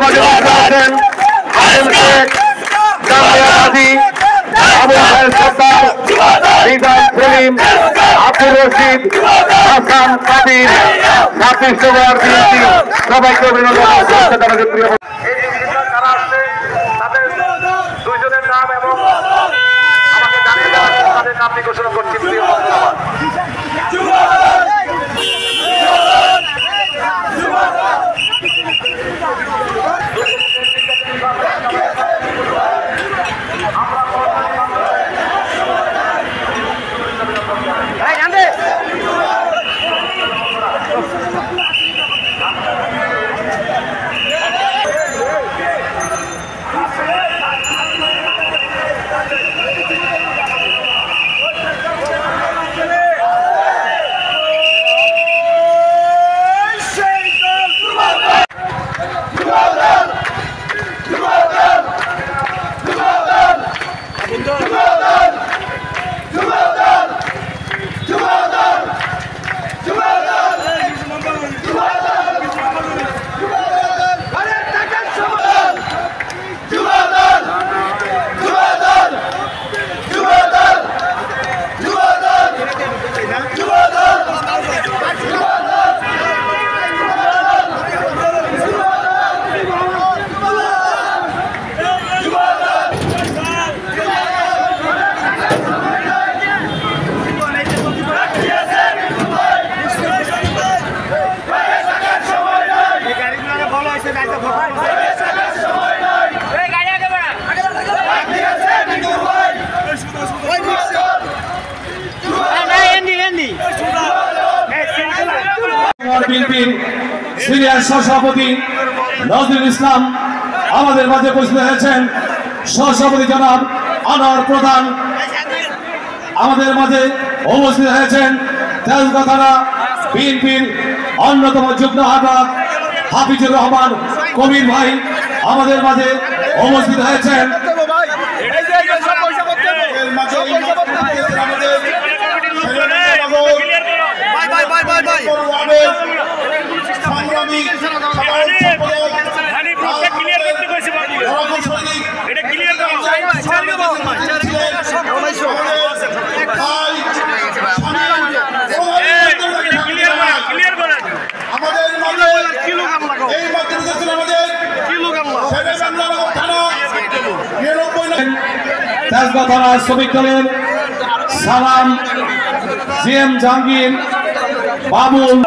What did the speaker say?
মাঝে আছেন হাসেম শেখ, জামিয়া গাজী, আবু খায়ের সরদার, রিজাল সেলিম, আব্দুর রশিদ, হাসান কাদির, 26 ফেব্রুয়ারি বিএনপি সবাইকে অভিনন্দন জানাচ্ছি। যারা আসছে তাদের দুইজনের নাম এবং আমাকে জানিয়ে দেওয়া তাদের নাম ঘোষণা করছি। প্রিয় বন্ধুরা, বিএনপির সিনিয়র সভাপতি নজরুল ইসলাম আমাদের মাঝে উপস্থিত হয়েছেন। সহসভাপতি জনাব আনোয়ার প্রধান আমাদের মাঝে উপস্থিত হয়েছেন। তেজগাঁ থানা বিএনপির অন্যতম যুগ্ম আহ্বায়ক হাফিজুর রহমান কবির ভাই আমাদের মাঝে উপস্থিত হয়েছেন। তেজগাঁ থানা শ্রমিক দলের সালাম, জিএম জাহাঙ্গীর, বাবুল।